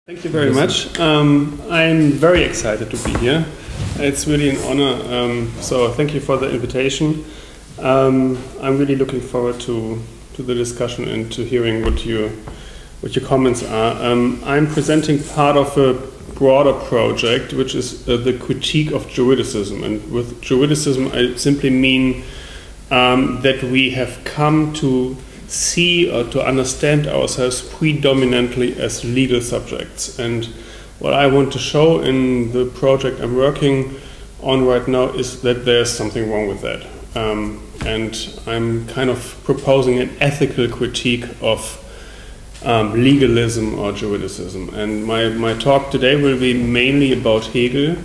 Thank you very much. I'm very excited to be here. It's really an honor, so thank you for the invitation. I'm really looking forward to the discussion and to hearing what your comments are. I'm presenting part of a broader project, which is the critique of Juridicism. And with Juridicism, I simply mean that we have come to see or to understand ourselves predominantly as legal subjects. And what I want to show in the project I'm working on right now is that there's something wrong with that. And I'm kind of proposing an ethical critique of legalism or juridicism. And my talk today will be mainly about Hegel,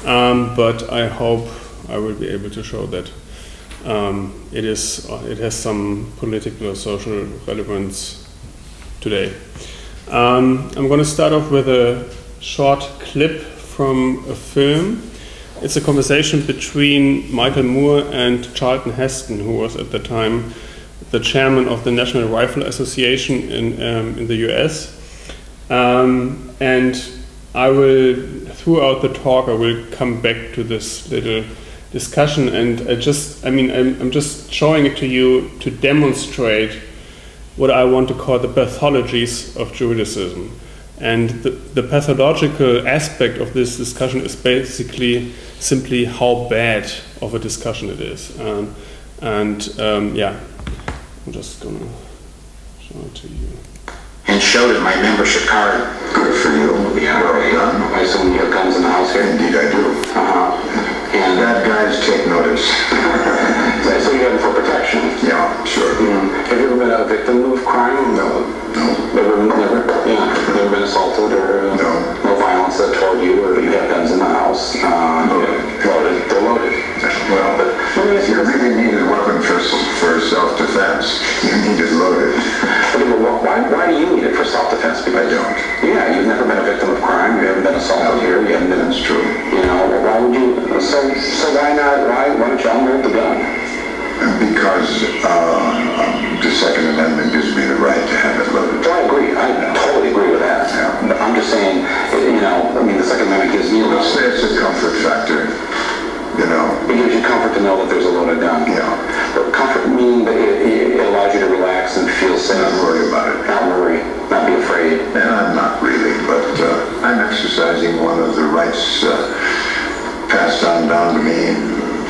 but I hope I will be able to show that it has some political or social relevance today. I'm going to start off with a short clip from a film. It's a conversation between Michael Moore and Charlton Heston, who was at the time the chairman of the National Rifle Association in the US. And I will, throughout the talk, I will come back to this little discussion, and I'm just showing it to you to demonstrate what I want to call the pathologies of juridicism. And the pathological aspect of this discussion is basically simply how bad of a discussion it is. Yeah, I'm just going to show it to you. And showed it my membership card. Good for you. Yeah, well done. I assume you have guns in the house here? Indeed I do. And bad guys take notice. So you have it for protection? Yeah, sure. Have you ever been a victim of crime? No. Never been assaulted or no violence toward you, or you have guns in the house? Loaded. They're loaded. Well, but if you really need a weapon for self-defense, you need it loaded. Why do you need it for self-defense? I don't. Yeah, you've never been a victim of crime. You haven't been assaulted here. You haven't been. That's true. You know, why would you? So why not? Why don't you unload the gun? Because the Second Amendment gives me the right to have it loaded. Well, I agree. I totally agree with that. Yeah. I'm just saying, the Second Amendment gives me. Let's say it's a comfort factor. You know. It gives you comfort to know that there's a loaded gun. Yeah. But comfort means that it allows you to relax and feel safe. Not worry about it. Not worry. Not be afraid. And I'm not really, but I'm exercising one of the rights passed on down to me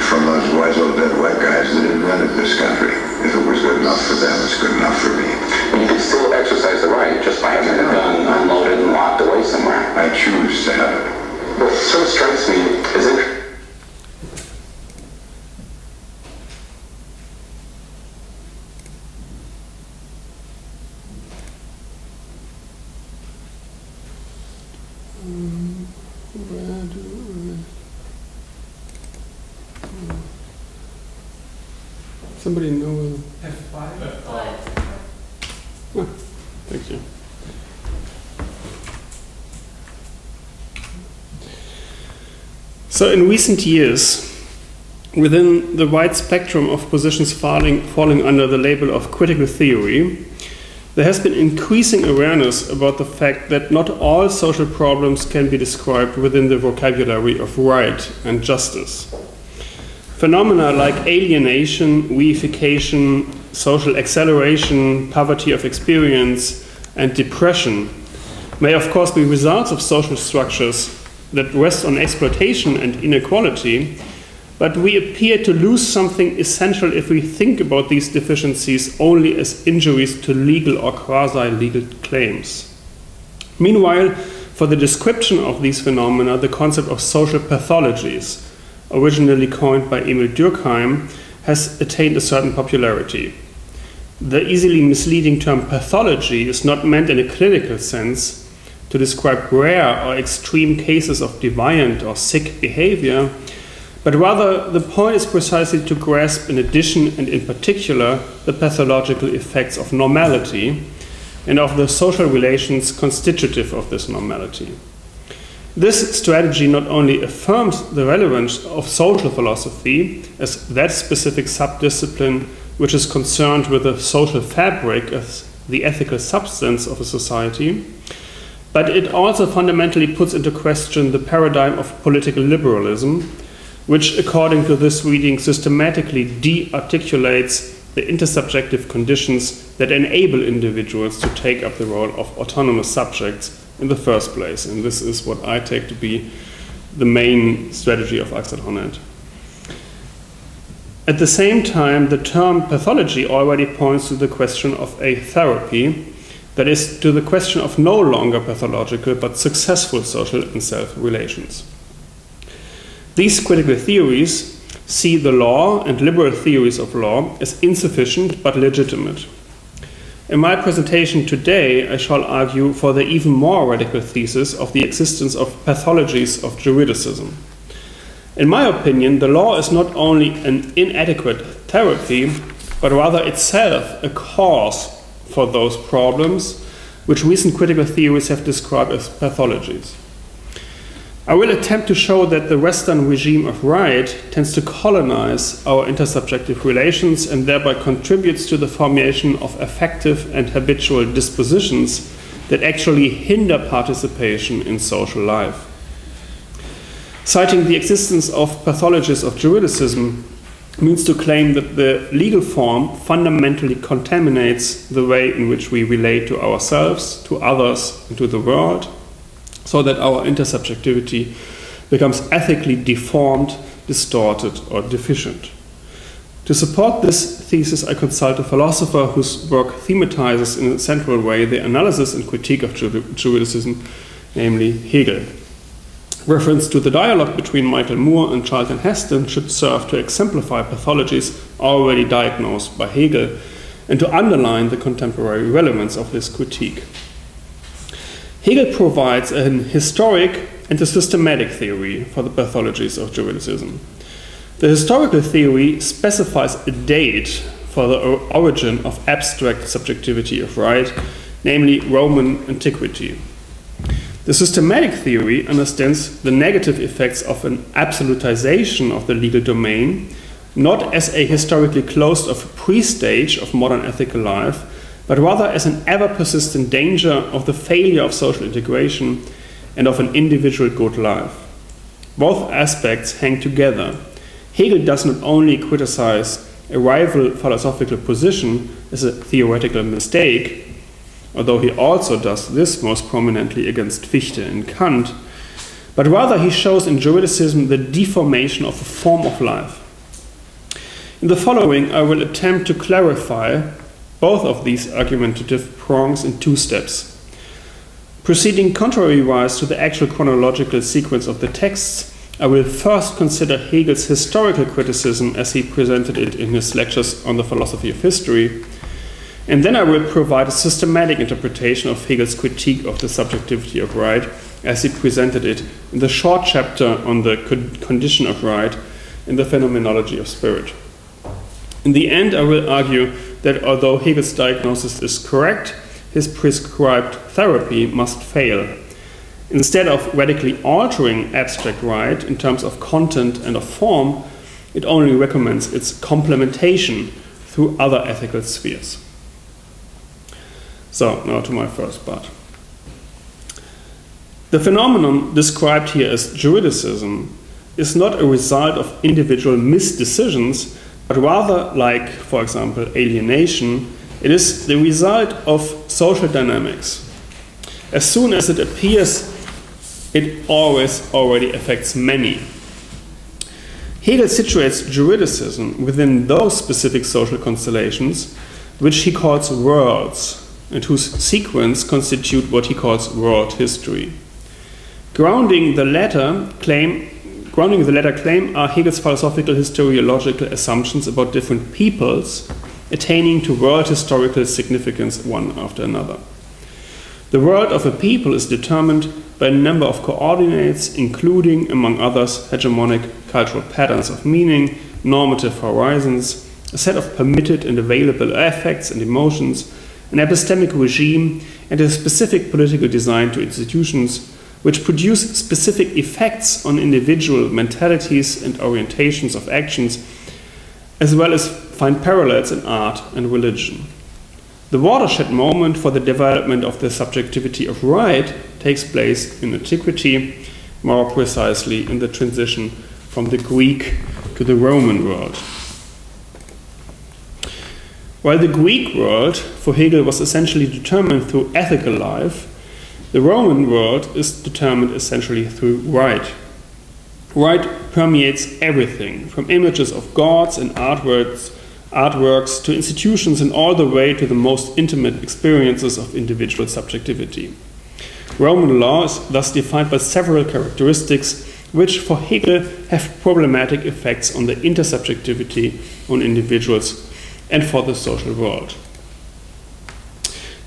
from those wise old dead white guys that invented this country. If it was good enough for them, it's good enough for me. But you can still exercise the right just by having the gun unloaded and locked away somewhere. I choose to have it. What sort of strikes me is it. Somebody know? F5. Oh, thank you. So in recent years, within the wide spectrum of positions falling under the label of critical theory, there has been increasing awareness about the fact that not all social problems can be described within the vocabulary of right and justice. Phenomena like alienation, reification, social acceleration, poverty of experience, and depression may of course be results of social structures that rest on exploitation and inequality, but we appear to lose something essential if we think about these deficiencies only as injuries to legal or quasi-legal claims. Meanwhile, for the description of these phenomena, the concept of social pathologies, originally coined by Emil Durkheim, has attained a certain popularity. The easily misleading term pathology is not meant in a clinical sense to describe rare or extreme cases of deviant or sick behavior, but rather the point is precisely to grasp in addition and in particular the pathological effects of normality and of the social relations constitutive of this normality. This strategy not only affirms the relevance of social philosophy as that specific subdiscipline which is concerned with the social fabric as the ethical substance of a society, But it also fundamentally puts into question the paradigm of political liberalism, which, according to this reading, systematically de-articulates the intersubjective conditions that enable individuals to take up the role of autonomous subjects in the first place. And this is what I take to be the main strategy of Axel Honneth. At the same time, the term pathology already points to the question of a therapy, that is, to the question of no longer pathological but successful social and self relations. These critical theories see the law and liberal theories of law as insufficient but legitimate. In my presentation today, I shall argue for the even more radical thesis of the existence of pathologies of juridicism. In my opinion, the law is not only an inadequate therapy, but rather itself a cause for those problems which recent critical theories have described as pathologies. I will attempt to show that the Western regime of right tends to colonize our intersubjective relations and thereby contributes to the formation of affective and habitual dispositions that actually hinder participation in social life. Citing the existence of pathologies of juridicism means to claim that the legal form fundamentally contaminates the way in which we relate to ourselves, to others, and to the world, so that our intersubjectivity becomes ethically deformed, distorted, or deficient. To support this thesis, I consult a philosopher whose work thematizes in a central way the analysis and critique of juridicism, namely Hegel. Reference to the dialogue between Michael Moore and Charlton Heston should serve to exemplify pathologies already diagnosed by Hegel and to underline the contemporary relevance of this critique. Hegel provides an historic and a systematic theory for the pathologies of juridicism. The historical theory specifies a date for the origin of abstract subjectivity of right, namely Roman antiquity. The systematic theory understands the negative effects of an absolutization of the legal domain, not as a historically closed-off pre-stage of modern ethical life, but rather as an ever-persistent danger of the failure of social integration and of an individual good life. Both aspects hang together. Hegel does not only criticize a rival philosophical position as a theoretical mistake, although he also does this most prominently against Fichte and Kant, but rather he shows in juridicism the deformation of a form of life. In the following, I will attempt to clarify both of these argumentative prongs in two steps. Proceeding contrary-wise to the actual chronological sequence of the texts, I will first consider Hegel's historical criticism as he presented it in his lectures on the philosophy of history, and then I will provide a systematic interpretation of Hegel's critique of the subjectivity of right as he presented it in the short chapter on the condition of right in the phenomenology of spirit. In the end, I will argue that although Hegel's diagnosis is correct, his prescribed therapy must fail. Instead of radically altering abstract right in terms of content and of form, it only recommends its complementation through other ethical spheres. So, now to my first part. The phenomenon described here as juridicism is not a result of individual misdecisions, but rather, like, for example, alienation, it is the result of social dynamics. As soon as it appears, it always already affects many. Hegel situates juridicism within those specific social constellations, which he calls worlds, and whose sequence constitute what he calls world history. Grounding the latter claim are Hegel's philosophical historiological assumptions about different peoples attaining to world historical significance one after another. The world of a people is determined by a number of coordinates, including, among others, hegemonic cultural patterns of meaning, normative horizons, a set of permitted and available affects and emotions, an epistemic regime, and a specific political design to institutions which produce specific effects on individual mentalities and orientations of actions, as well as find parallels in art and religion. The watershed moment for the development of the subjectivity of right takes place in antiquity, more precisely in the transition from the Greek to the Roman world. While the Greek world for Hegel was essentially determined through ethical life, the Roman world is determined essentially through right. Right permeates everything, from images of gods and artworks to institutions, and all the way to the most intimate experiences of individual subjectivity. Roman law is thus defined by several characteristics which for Hegel have problematic effects on the intersubjectivity on individuals and for the social world.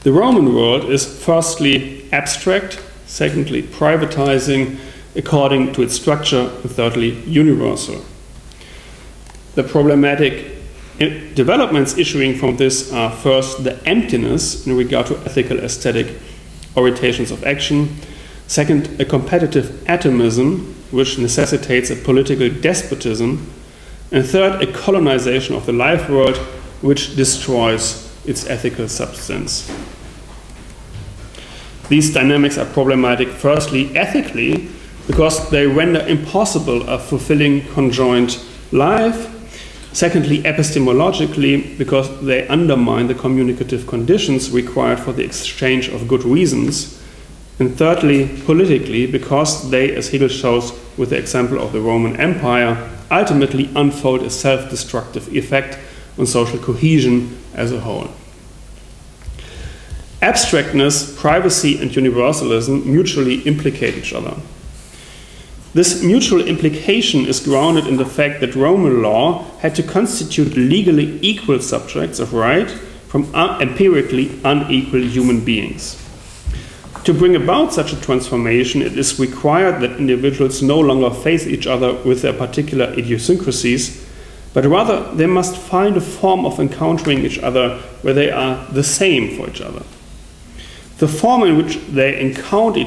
The Roman world is firstly abstract, secondly privatizing according to its structure, and thirdly universal. The problematic developments issuing from this are first the emptiness in regard to ethical aesthetic orientations of action, second a competitive atomism which necessitates a political despotism, and third a colonization of the life world which destroys its ethical substance. These dynamics are problematic firstly ethically because they render impossible a fulfilling conjoined life, secondly epistemologically because they undermine the communicative conditions required for the exchange of good reasons, and thirdly politically because they, as Hegel shows with the example of the Roman Empire, ultimately unfold a self-destructive effect on social cohesion as a whole. Abstractness, privacy, and universalism mutually implicate each other. This mutual implication is grounded in the fact that Roman law had to constitute legally equal subjects of right from empirically unequal human beings. To bring about such a transformation, it is required that individuals no longer face each other with their particular idiosyncrasies, but rather they must find a form of encountering each other where they are the same for each other. The form in which they encounter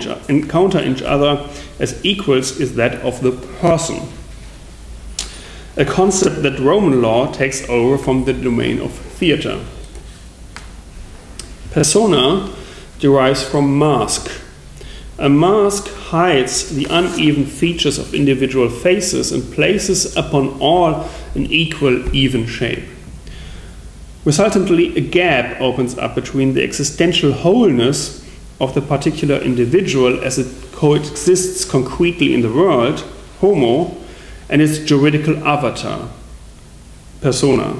each other as equals is that of the person, a concept that Roman law takes over from the domain of theatre. Persona derives from mask. A mask hides the uneven features of individual faces and places upon all an equal, even shape. Resultantly, a gap opens up between the existential wholeness of the particular individual as it coexists concretely in the world, homo, and its juridical avatar, persona.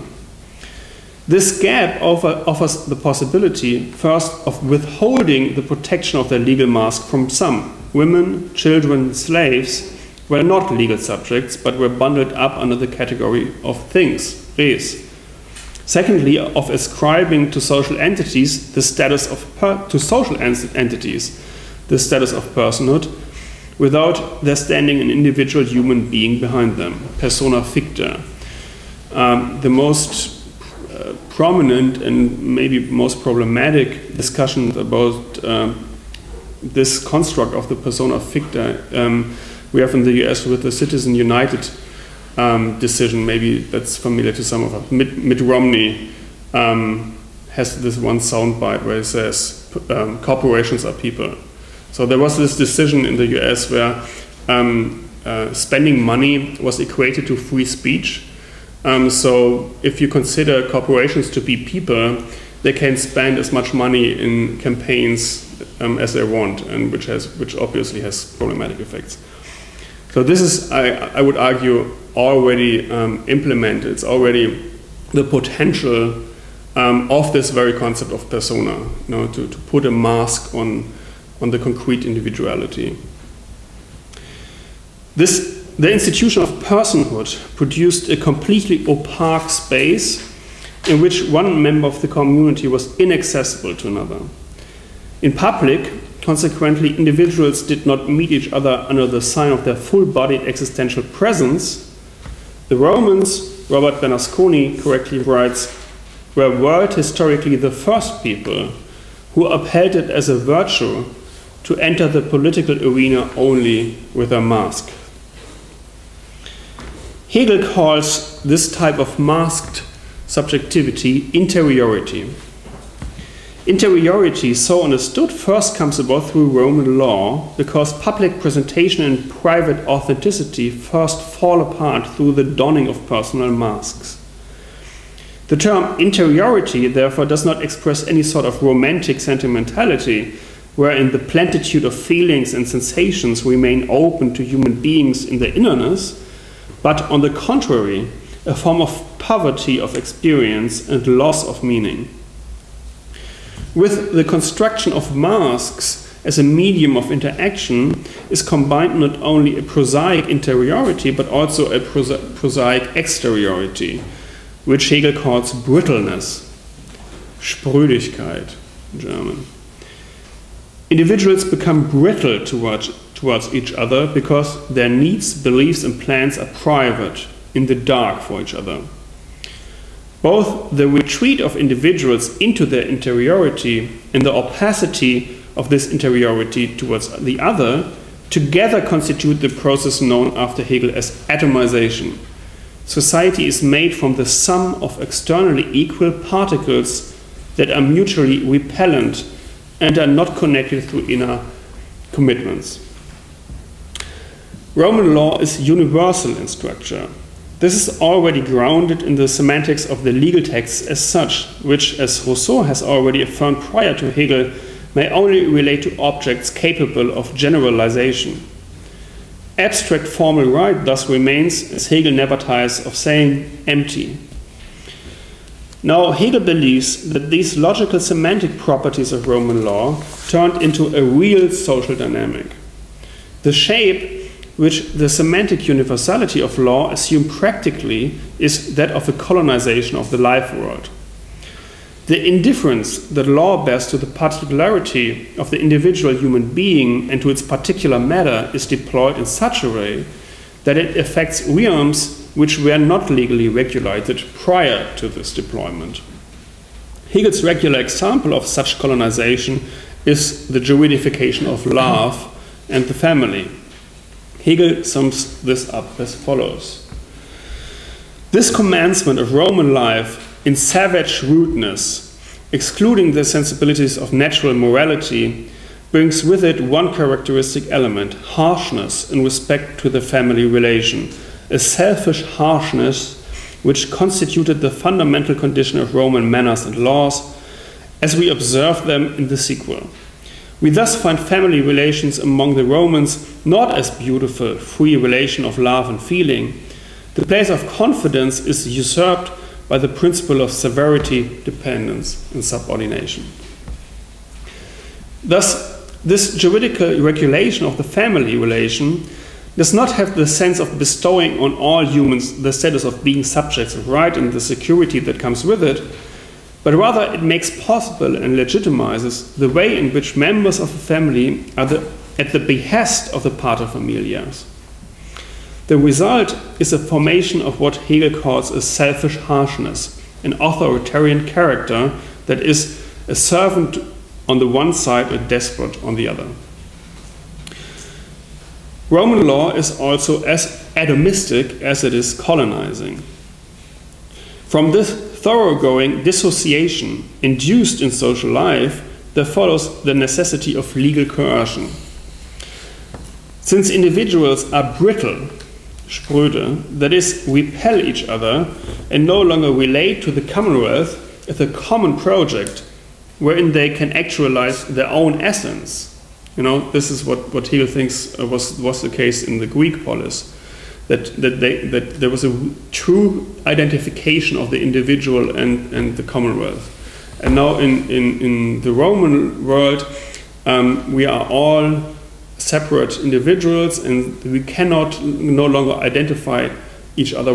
This gap offers the possibility, first, of withholding the protection of their legal mask from some. Women, children, slaves were not legal subjects, but were bundled up under the category of things, res. Secondly, of ascribing to social entities the status of personhood, without there standing an individual human being behind them, persona ficta. The most prominent and maybe most problematic discussion about this construct of the persona ficta we have in the US with the Citizen United decision. Maybe that's familiar to some of us. Mitt Romney has this one soundbite where he says corporations are people. So there was this decision in the US where spending money was equated to free speech. So if you consider corporations to be people, they can spend as much money in campaigns as they want, and which obviously has problematic effects. So this is, I would argue, already implemented. It's already the potential of this very concept of persona, to put a mask on the concrete individuality. The institution of personhood produced a completely opaque space in which one member of the community was inaccessible to another. In public, consequently, individuals did not meet each other under the sign of their full-bodied existential presence. The Romans, Robert Bernasconi correctly writes, were world historically the first people who upheld it as a virtue to enter the political arena only with a mask. Hegel calls this type of masked subjectivity interiority. Interiority, so understood, first comes about through Roman law, because public presentation and private authenticity first fall apart through the donning of personal masks. The term interiority, therefore, does not express any sort of romantic sentimentality, wherein the plentitude of feelings and sensations remain open to human beings in their innerness, but on the contrary, a form of poverty of experience and loss of meaning. With the construction of masks as a medium of interaction is combined not only a prosaic interiority but also a prosaic exteriority, which Hegel calls brittleness, Sprödigkeit in German. Individuals become brittle towards each other because their needs, beliefs and plans are private, in the dark for each other. Both the retreat of individuals into their interiority and the opacity of this interiority towards the other together constitute the process known after Hegel as atomization. Society is made from the sum of externally equal particles that are mutually repellent and are not connected through inner commitments. Roman law is universal in structure. This is already grounded in the semantics of the legal texts as such, which, as Rousseau has already affirmed prior to Hegel, may only relate to objects capable of generalization. Abstract formal right thus remains, as Hegel never tires of saying, empty. Now, Hegel believes that these logical semantic properties of Roman law turned into a real social dynamic. The shape which the semantic universality of law assumes practically is that of a colonization of the life world. The indifference that law bears to the particularity of the individual human being and to its particular matter is deployed in such a way that it affects realms which were not legally regulated prior to this deployment. Hegel's regular example of such colonization is the juridification of love and the family. Hegel sums this up as follows. This commencement of Roman life in savage rudeness, excluding the sensibilities of natural morality, brings with it one characteristic element, harshness in respect to the family relation, a selfish harshness which constituted the fundamental condition of Roman manners and laws as we observe them in the sequel. We thus find family relations among the Romans not as beautiful, free relation of love and feeling. The place of confidence is usurped by the principle of severity, dependence, and subordination. Thus, this juridical regulation of the family relation does not have the sense of bestowing on all humans the status of being subjects of right and the security that comes with it, but rather it makes possible and legitimizes the way in which members of a family are at the behest of the paterfamilias. The result is a formation of what Hegel calls a selfish harshness, an authoritarian character that is a servant on the one side, a despot on the other. Roman law is also as atomistic as it is colonizing. From this thoroughgoing dissociation induced in social life, there follows the necessity of legal coercion. Since individuals are brittle, spröde, that is, repel each other and no longer relate to the Commonwealth as a common project wherein they can actualize their own essence. You know, this is what Hegel thinks was the case in the Greek polis. That there was a true identification of the individual and the Commonwealth. And now in the Roman world, we are all separate individuals and we cannot no longer identify each other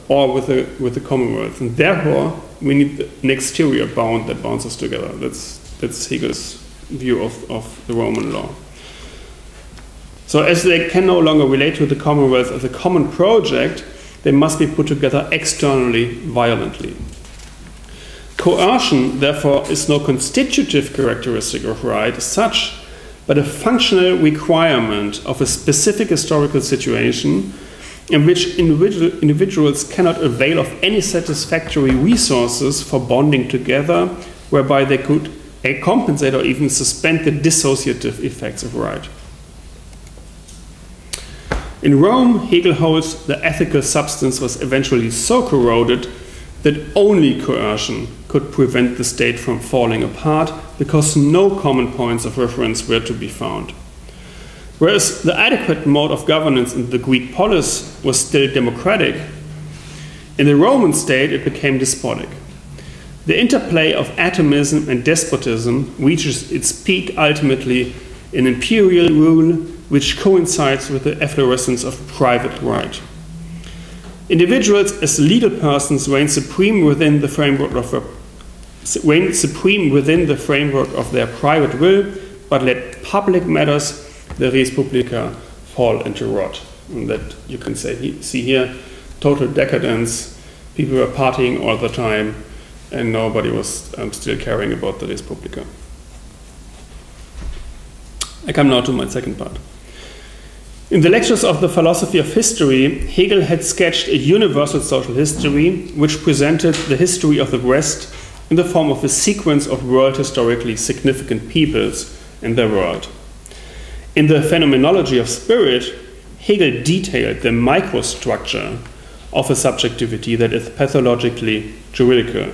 or with the Commonwealth. And therefore, we need an exterior bound that binds us together. That's Hegel's view of the Roman law. So as they can no longer relate to the Commonwealth as a common project, they must be put together externally, violently. Coercion, therefore, is no constitutive characteristic of right as such, but a functional requirement of a specific historical situation in which individuals cannot avail of any satisfactory resources for bonding together whereby they could compensate or even suspend the dissociative effects of right. In Rome, Hegel holds the ethical substance was eventually so corroded that only coercion could prevent the state from falling apart because no common points of reference were to be found. Whereas the adequate mode of governance in the Greek polis was still democratic, in the Roman state it became despotic. The interplay of atomism and despotism reaches its peak ultimately in imperial rule, which coincides with the efflorescence of private right. Individuals as legal persons reign supreme within the framework of their private will, but let public matters, the res publica, fall into rot. And that you can see here, total decadence. People were partying all the time, and nobody was still caring about the res publica. I come now to my second part. In the lectures of the philosophy of history, Hegel had sketched a universal social history which presented the history of the West in the form of a sequence of world historically significant peoples in their world. In the phenomenology of spirit, Hegel detailed the microstructure of a subjectivity that is pathologically juridical.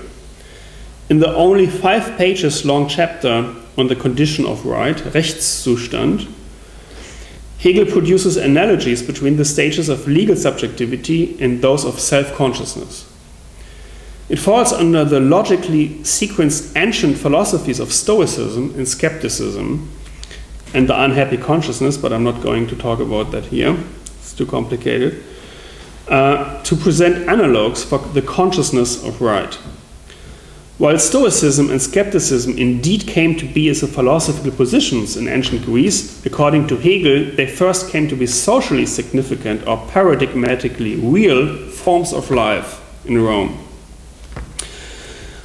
In the only 5 pages long chapter on the condition of right, Rechtszustand, Hegel produces analogies between the stages of legal subjectivity and those of self-consciousness. It falls under the logically sequenced ancient philosophies of Stoicism and skepticism and the unhappy consciousness, but I'm not going to talk about that here, it's too complicated, to present analogues for the consciousness of right. While Stoicism and skepticism indeed came to be as a philosophical positions in ancient Greece, according to Hegel, they first came to be socially significant or paradigmatically real forms of life in Rome.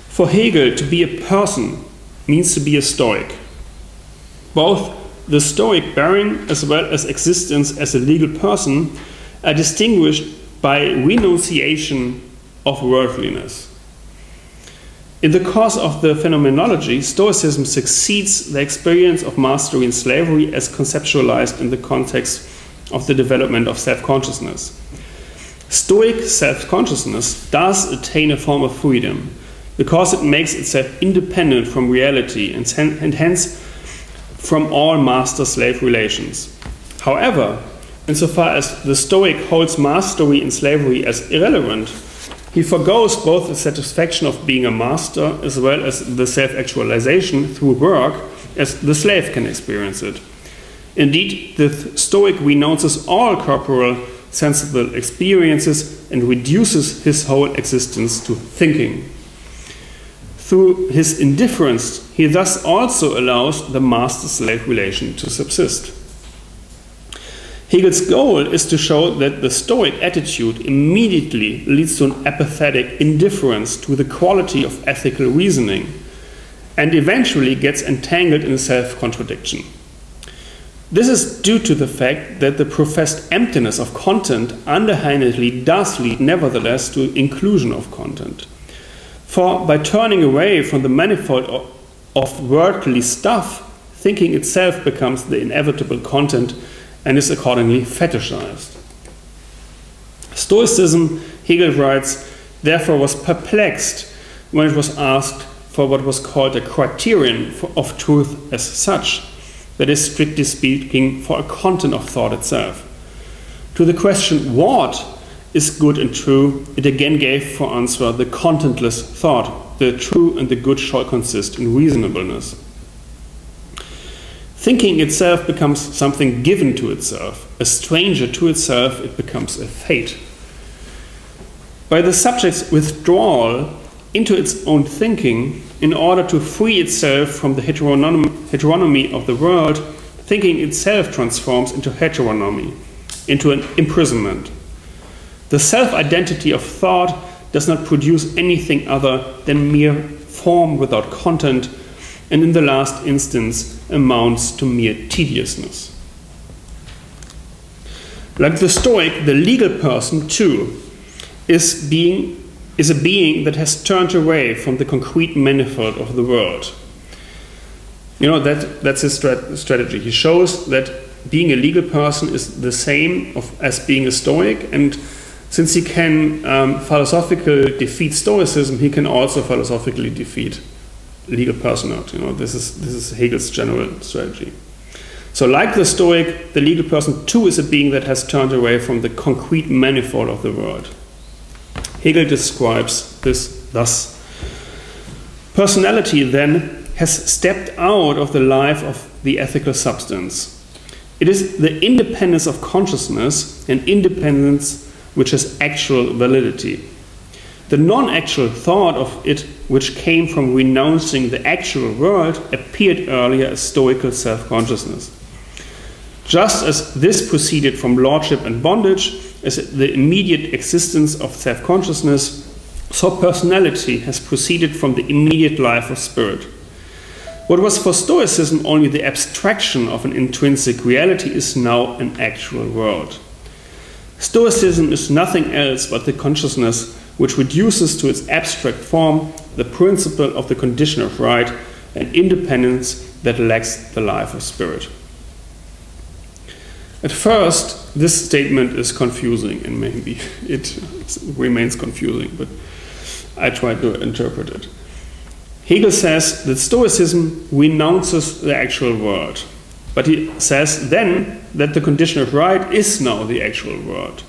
For Hegel, to be a person means to be a Stoic. Both the Stoic bearing as well as existence as a legal person are distinguished by renunciation of worldliness. In the course of the phenomenology, Stoicism succeeds the experience of mastery in slavery as conceptualized in the context of the development of self-consciousness. Stoic self-consciousness does attain a form of freedom because it makes itself independent from reality and hence from all master-slave relations. However, insofar as the Stoic holds mastery in slavery as irrelevant, he forgoes both the satisfaction of being a master as well as the self-actualization through work as the slave can experience it. Indeed, the Stoic renounces all corporal, sensible experiences and reduces his whole existence to thinking. Through his indifference, he thus also allows the master-slave relation to subsist. Hegel's goal is to show that the Stoic attitude immediately leads to an apathetic indifference to the quality of ethical reasoning and eventually gets entangled in self-contradiction. This is due to the fact that the professed emptiness of content underhandedly does lead nevertheless to inclusion of content. For by turning away from the manifold of worldly stuff, thinking itself becomes the inevitable content and is accordingly fetishized. Stoicism, Hegel writes, therefore was perplexed when it was asked for what was called a criterion of truth as such, that is, strictly speaking, for a content of thought itself. To the question, what is good and true, it again gave for answer the contentless thought, the true and the good shall consist in reasonableness. Thinking itself becomes something given to itself. A stranger to itself, it becomes a fate. By the subject's withdrawal into its own thinking, in order to free itself from the heteronomy of the world, thinking itself transforms into heteronomy, into an imprisonment. The self-identity of thought does not produce anything other than mere form without content, and in the last instance amounts to mere tediousness. Like the Stoic, the legal person too is is a being that has turned away from the concrete manifold of the world. You know, that's his strategy. He shows that being a legal person is the same as being a Stoic, and since he can philosophically defeat Stoicism, he can also philosophically defeat legal personhood. You know, this is Hegel's general strategy. So, like the Stoic, the legal person too is a being that has turned away from the concrete manifold of the world. Hegel describes this thus: personality, then, has stepped out of the life of the ethical substance. It is the independence of consciousness, and independence which has actual validity. The non-actual thought of it, which came from renouncing the actual world, appeared earlier as stoical self-consciousness. Just as this proceeded from lordship and bondage, as the immediate existence of self-consciousness, so personality has proceeded from the immediate life of spirit. What was for Stoicism only the abstraction of an intrinsic reality is now an actual world. Stoicism is nothing else but the consciousness which reduces to its abstract form the principle of the condition of right and independence that lacks the life of spirit. At first, this statement is confusing, and maybe it remains confusing, but I try to interpret it. Hegel says that Stoicism renounces the actual world, but he says then that the condition of right is now the actual world.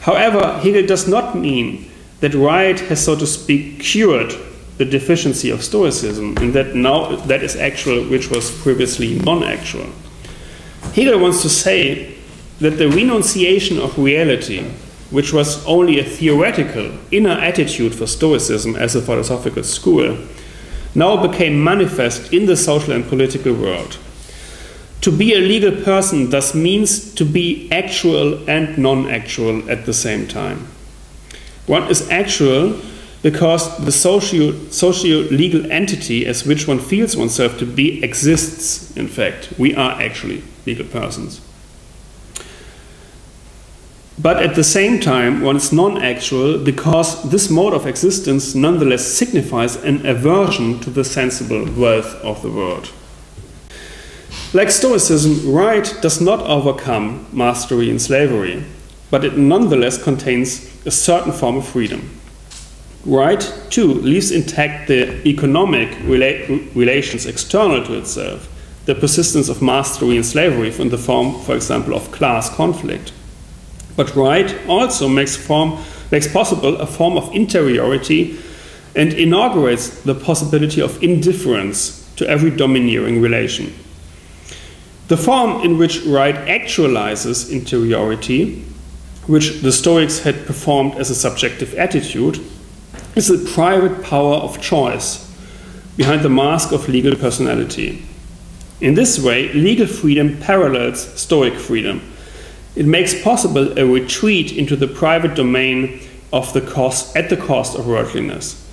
However, Hegel does not mean that right has, so to speak, cured the deficiency of Stoicism, and that now that is actual which was previously non-actual. Hegel wants to say that the renunciation of reality, which was only a theoretical inner attitude for Stoicism as a philosophical school, now became manifest in the social and political world. To be a legal person thus means to be actual and non-actual at the same time. One is actual because the socio-legal entity as which one feels oneself to be exists, in fact. We are actually legal persons. But at the same time, one is non-actual because this mode of existence nonetheless signifies an aversion to the sensible wealth of the world. Like Stoicism, right does not overcome mastery and slavery, but it nonetheless contains a certain form of freedom. Right, too, leaves intact the economic relations external to itself, the persistence of mastery and slavery in the form, for example, of class conflict. But right also makes possible a form of interiority and inaugurates the possibility of indifference to every domineering relation. The form in which right actualizes interiority, which the Stoics had performed as a subjective attitude, is the private power of choice behind the mask of legal personality. In this way, legal freedom parallels Stoic freedom. It makes possible a retreat into the private domain at the cost of worldliness.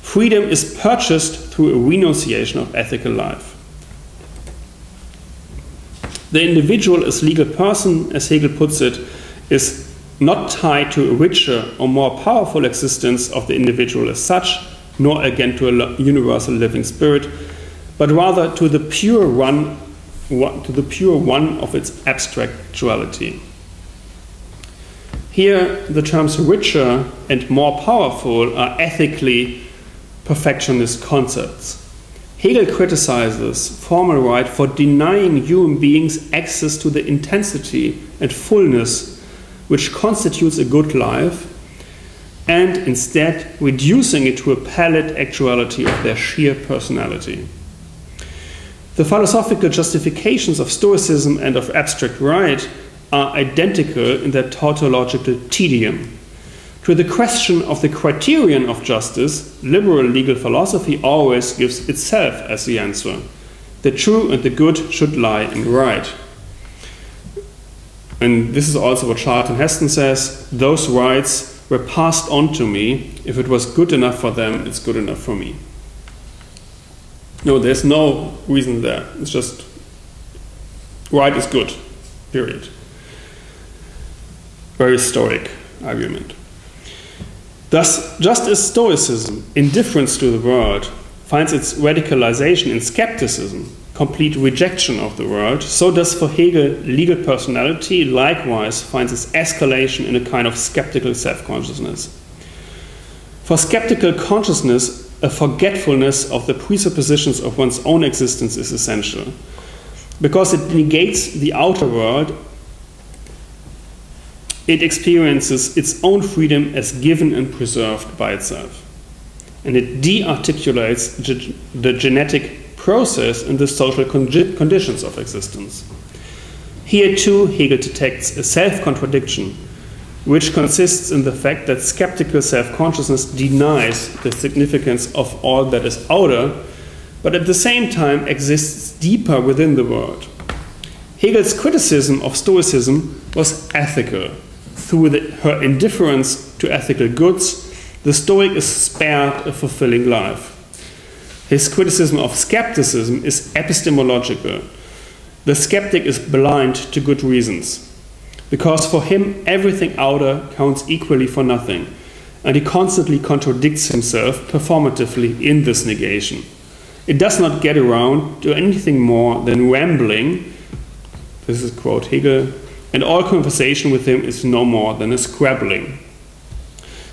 Freedom is purchased through a renunciation of ethical life. The individual as legal person, as Hegel puts it, is not tied to a richer or more powerful existence of the individual as such, nor again to a universal living spirit, but rather to the pure one of its abstract actuality. Here, the terms richer and more powerful are ethically perfectionist concepts. Hegel criticizes formal right for denying human beings access to the intensity and fullness which constitutes a good life, and instead reducing it to a pallid actuality of their sheer personality. The philosophical justifications of Stoicism and of abstract right are identical in their tautological tedium. To the question of the criterion of justice, liberal legal philosophy always gives itself as the answer. The true and the good should lie in right. And this is also what Charlton Heston says: those rights were passed on to me. If it was good enough for them, it's good enough for me. No, there's no reason there. It's just right is good, period. Very Stoic argument. Thus, just as Stoicism, indifference to the world, finds its radicalization in skepticism, complete rejection of the world, so does for Hegel legal personality likewise finds its escalation in a kind of skeptical self-consciousness. For skeptical consciousness, a forgetfulness of the presuppositions of one's own existence is essential, because it negates the outer world. It experiences its own freedom as given and preserved by itself, and it de-articulates the genetic process and the social conditions of existence. Here too Hegel detects a self-contradiction, which consists in the fact that skeptical self-consciousness denies the significance of all that is outer, but at the same time exists deeper within the world. Hegel's criticism of Stoicism was ethical. Through her indifference to ethical goods, the Stoic is spared a fulfilling life. His criticism of skepticism is epistemological. The skeptic is blind to good reasons, because for him everything outer counts equally for nothing, and he constantly contradicts himself performatively in this negation. It does not get around to anything more than rambling, this is quote Hegel, and all conversation with him is no more than a scrabbling.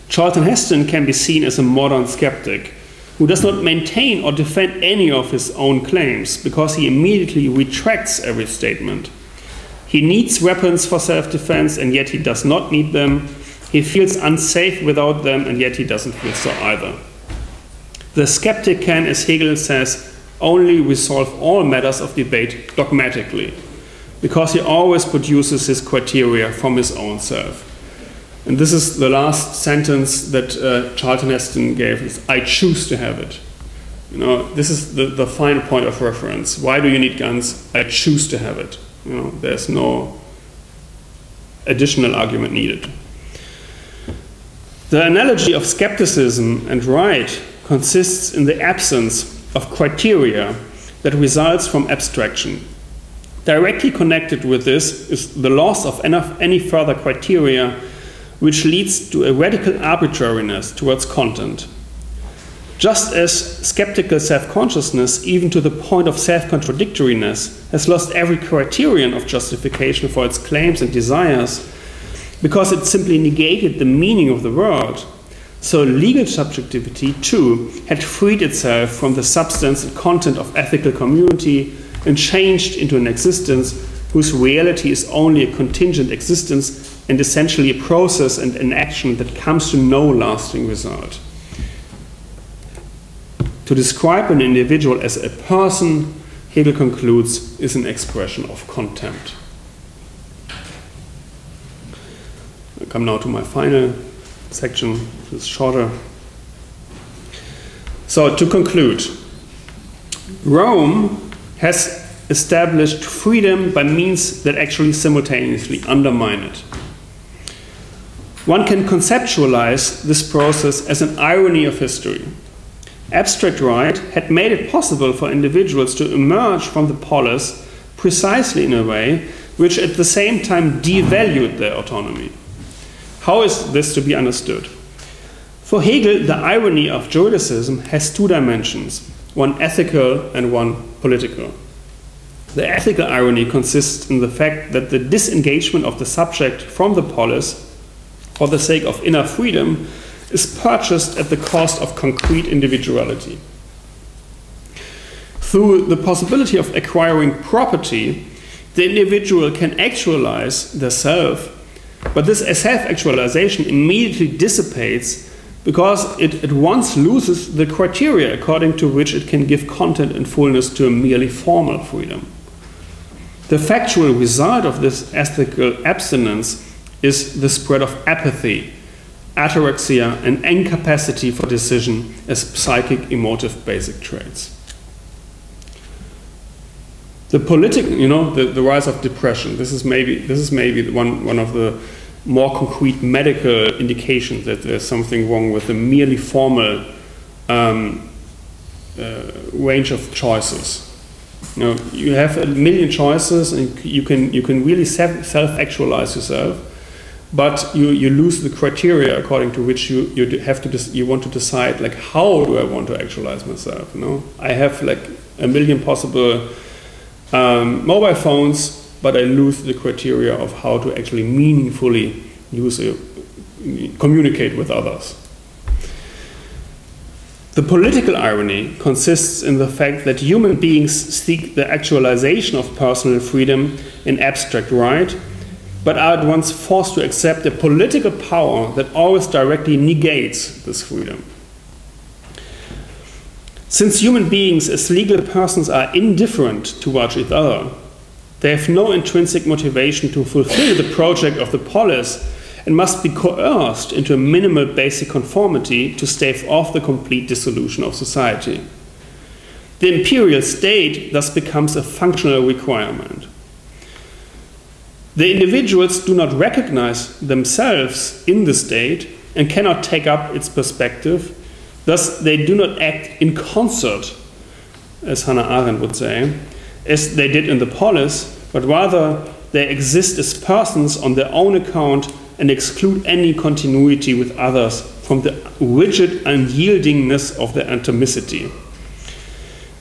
Charlton Heston can be seen as a modern skeptic, who does not maintain or defend any of his own claims, because he immediately retracts every statement. He needs weapons for self-defense, and yet he does not need them. He feels unsafe without them, and yet he doesn't feel so either. The skeptic can, as Hegel says, only resolve all matters of debate dogmatically, because he always produces his criteria from his own self. And this is the last sentence that Charlton Heston gave, is, I choose to have it. You know, this is the final point of reference. Why do you need guns? I choose to have it. You know, there's no additional argument needed. The analogy of skepticism and right consists in the absence of criteria that results from abstraction. Directly connected with this is the loss of any further criteria, which leads to a radical arbitrariness towards content. Just as skeptical self-consciousness, even to the point of self-contradictoriness, has lost every criterion of justification for its claims and desires, because it simply negated the meaning of the world, so legal subjectivity, too, had freed itself from the substance and content of ethical community and changed into an existence whose reality is only a contingent existence and essentially a process and an action that comes to no lasting result. To describe an individual as a person, Hegel concludes, is an expression of contempt. I come now to my final section, which is shorter. So to conclude, Rome has established freedom by means that actually simultaneously undermine it. One can conceptualize this process as an irony of history. Abstract right had made it possible for individuals to emerge from the polis precisely in a way which at the same time devalued their autonomy. How is this to be understood? For Hegel, the irony of juridicism has two dimensions, one ethical and one political. The ethical irony consists in the fact that the disengagement of the subject from the polis for the sake of inner freedom is purchased at the cost of concrete individuality. Through the possibility of acquiring property, the individual can actualize the self, but this self-actualization immediately dissipates because it at once loses the criteria according to which it can give content and fullness to a merely formal freedom. The factual result of this ethical abstinence is the spread of apathy, ataraxia, and incapacity for decision as psychic emotive basic traits. The political, the rise of depression. This is maybe one of the more concrete medical indications that there's something wrong with the merely formal range of choices. You have a million choices, and you can really self-actualize yourself. but you lose the criteria according to which you want to decide, like, how do I want to actualize myself? You know, I have like a million possible mobile phones, but I lose the criteria of how to actually meaningfully communicate with others. The political irony consists in the fact that human beings seek the actualization of personal freedom in abstract right, but are at once forced to accept a political power that always directly negates this freedom. Since human beings as legal persons are indifferent towards each other, they have no intrinsic motivation to fulfill the project of the polis and must be coerced into a minimal basic conformity to stave off the complete dissolution of society. The imperial state thus becomes a functional requirement. The individuals do not recognize themselves in the state and cannot take up its perspective. Thus, they do not act in concert, as Hannah Arendt would say, as they did in the polis, but rather they exist as persons on their own account and exclude any continuity with others from the rigid unyieldingness of their atomicity.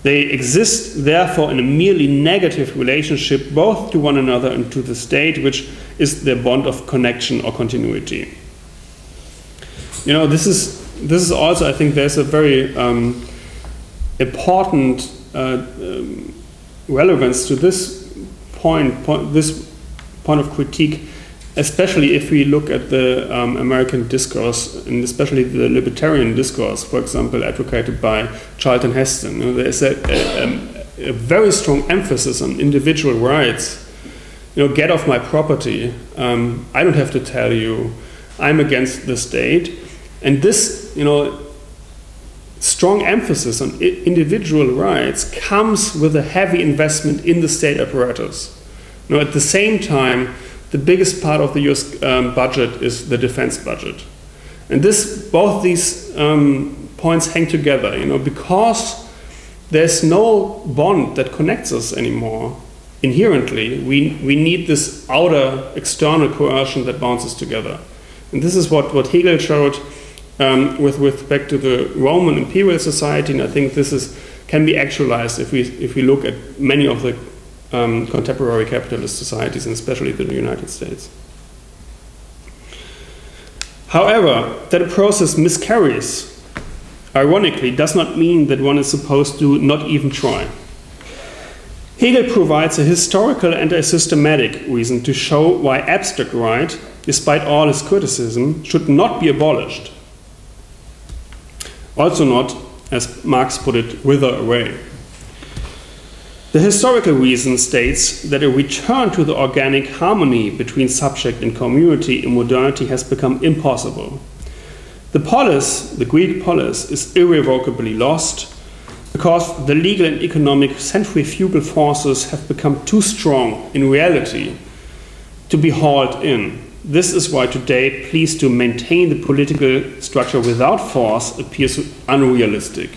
They exist, therefore, in a merely negative relationship both to one another and to the state, which is their bond of connection or continuity. You know, this is also, I think, there's a very important relevance to this point of critique, especially if we look at the American discourse, and especially the libertarian discourse, for example, advocated by Charlton Heston. You know, there's a very strong emphasis on individual rights. You know, get off my property. I don't have to tell you. I'm against the state. And this, you know, strong emphasis on individual rights comes with a heavy investment in the state apparatus. You know, at the same time, the biggest part of the US budget is the defense budget. And both these points hang together, you know, because there's no bond that connects us anymore. Inherently, we need this outer external coercion that bonds us together. And this is what Hegel showed with respect to the Roman imperial society, and I think this can be actualized if we look at many of the contemporary capitalist societies, and especially the United States. However, that a process miscarries, ironically, does not mean that one is supposed to not even try. Hegel provides a historical and a systematic reason to show why abstract right, despite all his criticism, should not be abolished. Also not, as Marx put it, wither away. The historical reason states that a return to the organic harmony between subject and community in modernity has become impossible. The polis, the Greek polis, is irrevocably lost because the legal and economic centrifugal forces have become too strong in reality to be hauled in. This is why today pleas to maintain the political structure without force appears unrealistic.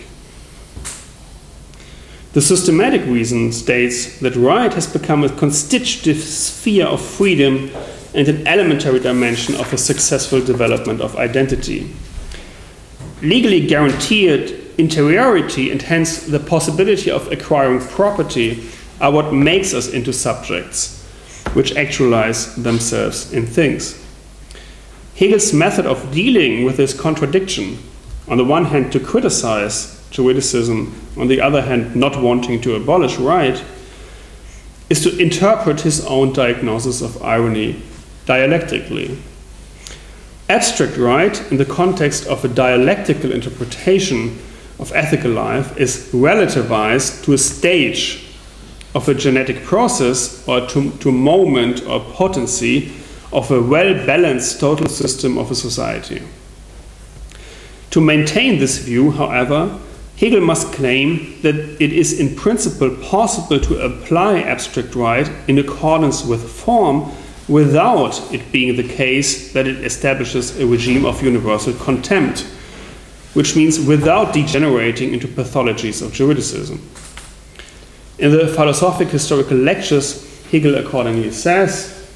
The systematic reason states that right has become a constitutive sphere of freedom and an elementary dimension of a successful development of identity. Legally guaranteed interiority and hence the possibility of acquiring property are what makes us into subjects, which actualize themselves in things. Hegel's method of dealing with this contradiction, on the one hand to criticize juridicism, on the other hand not wanting to abolish right, is to interpret his own diagnosis of irony dialectically. Abstract right, in the context of a dialectical interpretation of ethical life, is relativized to a stage of a genetic process or to a moment or potency of a well-balanced total system of a society. To maintain this view, however, Hegel must claim that it is in principle possible to apply abstract right in accordance with form without it being the case that it establishes a regime of universal contempt, which means without degenerating into pathologies of juridicism. In the philosophic historical lectures, Hegel accordingly says,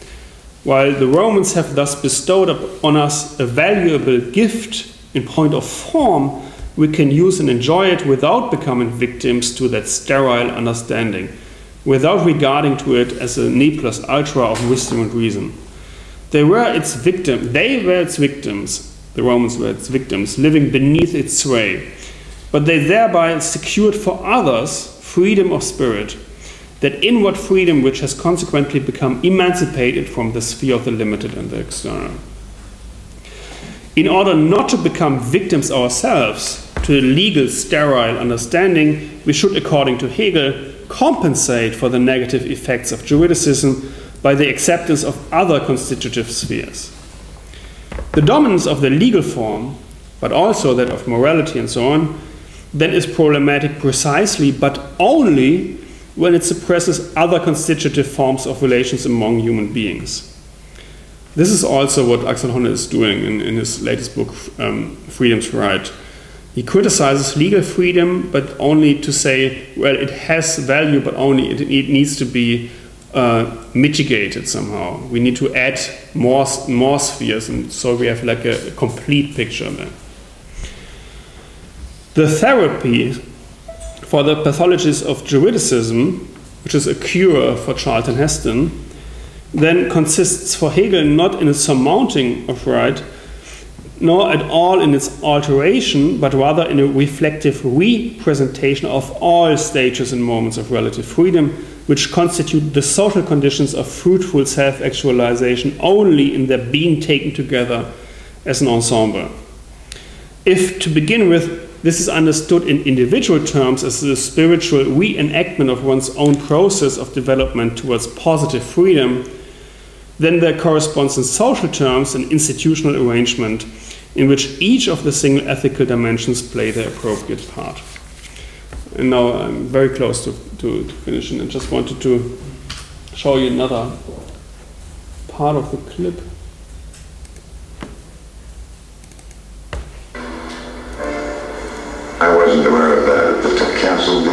While the Romans have thus bestowed upon us a valuable gift in point of form, we can use and enjoy it without becoming victims to that sterile understanding, without regarding to it as a ne plus ultra of wisdom and reason. They were its victims, the Romans were its victims, living beneath its sway, but they thereby secured for others freedom of spirit, that inward freedom which has consequently become emancipated from the sphere of the limited and the external. In order not to become victims ourselves to a legal sterile understanding, we should, according to Hegel, compensate for the negative effects of juridicism by the acceptance of other constitutive spheres. The dominance of the legal form, but also that of morality and so on, then is problematic precisely, but only when it suppresses other constitutive forms of relations among human beings. This is also what Axel Honneth is doing in his latest book, Freedom's Right. He criticizes legal freedom, but only to say, well, it has value, but only it needs to be mitigated somehow. We need to add more spheres, and so we have like a complete picture there. The therapy for the pathologies of juridicism, which is a cure for Charlton Heston, then consists for Hegel not in a surmounting of right, nor at all in its alteration, but rather in a reflective representation of all stages and moments of relative freedom, which constitute the social conditions of fruitful self-actualization only in their being taken together as an ensemble. If, to begin with, this is understood in individual terms as the spiritual reenactment of one's own process of development towards positive freedom, then there corresponds in social terms an institutional arrangement in which each of the single ethical dimensions play their appropriate part. And now I'm very close to finishing and just wanted to show you another part of the clip. I wasn't aware of that. It canceled the...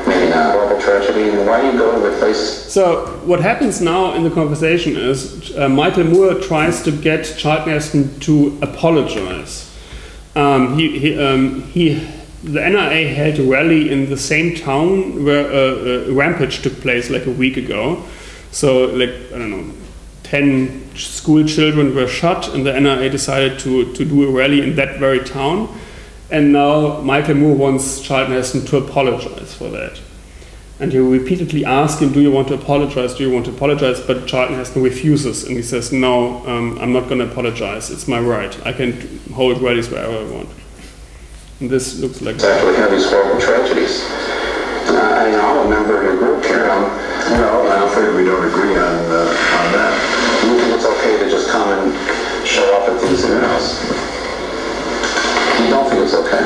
Maybe not horrible tragedy. Why do you go to replace? So what happens now in the conversation is Michael Moore tries to get Charlton Heston to apologize. The NRA held a rally in the same town where a rampage took place like a week ago. So like, I don't know, 10 school children were shot, and the NRA decided to do a rally in that very town. And now Michael Moore wants Charlton Heston to apologize for that. And he repeatedly asks him, do you want to apologize? Do you want to apologize? But Charlton Heston refuses, and he says, no, I'm not going to apologize. It's my right. I can hold rallies wherever I want. And this looks like... Exactly, have these horrible tragedies. I'm a member of your group here. No, I'm afraid we don't agree on that. Do you think it's okay to just come and show up at these events? You don't think it's okay?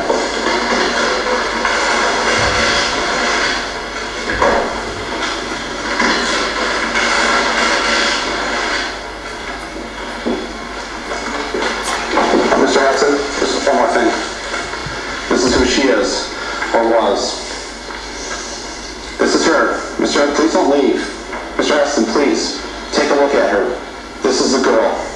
Mr. Hudson, just one more thing. This is who she is, or was. This is her. Mr. Hudson, please don't leave. Mr. Hudson, please, take a look at her. This is the girl.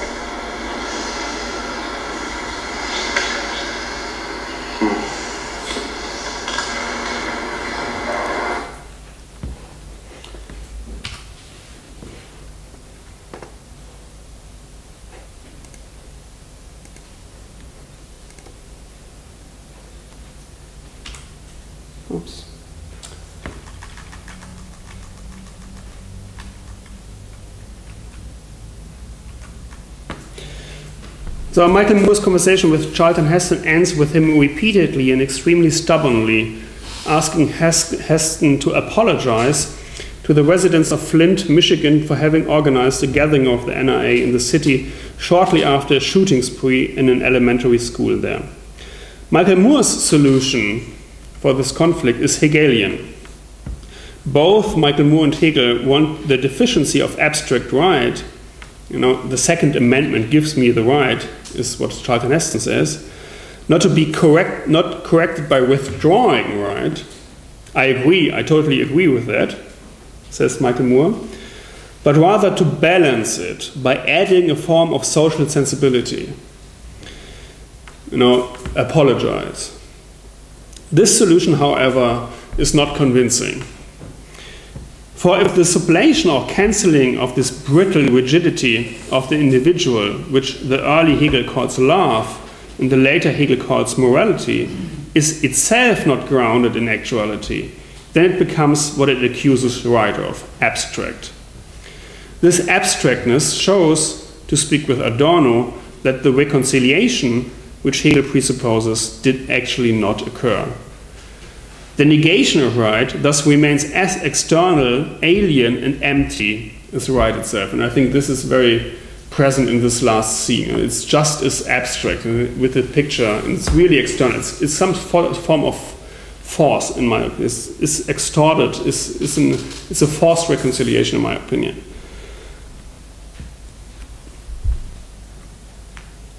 Oops. So Michael Moore's conversation with Charlton Heston ends with him repeatedly and extremely stubbornly asking Heston to apologize to the residents of Flint, Michigan, for having organized a gathering of the NRA in the city shortly after a shooting spree in an elementary school there. Michael Moore's solution for this conflict is Hegelian. Both Michael Moore and Hegel want the deficiency of abstract right. You know, the Second Amendment gives me the right, is what Charlton Heston says, not to be not corrected by withdrawing right. I agree, I totally agree with that, says Michael Moore. but rather to balance it by adding a form of social sensibility. Apologize. This solution, however, is not convincing. For if the sublation or cancelling of this brittle rigidity of the individual, which the early Hegel calls love and the later Hegel calls morality, is itself not grounded in actuality, then it becomes what it accuses right of, abstract. This abstractness shows, to speak with Adorno, that the reconciliation which Hegel presupposes did actually not occur. The negation of right thus remains as external, alien, and empty as right itself. And I think this is very present in this last scene. It's just as abstract with the picture, and it's really external. It's some form of force, in my opinion. It's extorted, it's a forced reconciliation, in my opinion.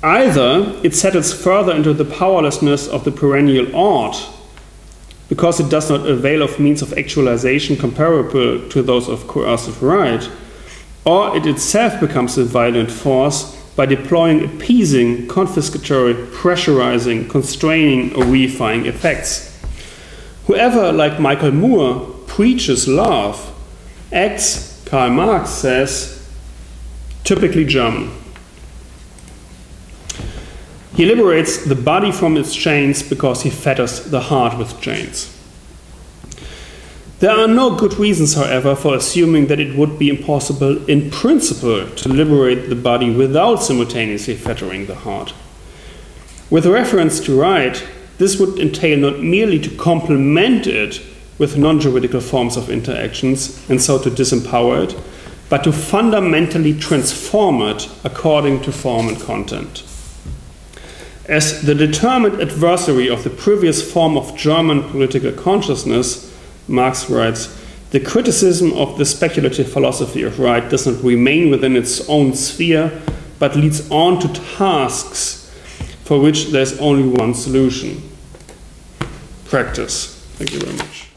Either it settles further into the powerlessness of the perennial ought, because it does not avail of means of actualization comparable to those of coercive right, or it itself becomes a violent force by deploying appeasing, confiscatory, pressurizing, constraining, or reifying effects. Whoever, like Michael Moore, preaches love, acts, Karl Marx says, typically German. He liberates the body from its chains because he fetters the heart with chains. There are no good reasons, however, for assuming that it would be impossible in principle to liberate the body without simultaneously fettering the heart. With reference to right, this would entail not merely to complement it with non-juridical forms of interactions and so to disempower it, but to fundamentally transform it according to form and content. As the determined adversary of the previous form of German political consciousness, Marx writes, the criticism of the speculative philosophy of right does not remain within its own sphere, but leads on to tasks for which there is only one solution: practice. Thank you very much.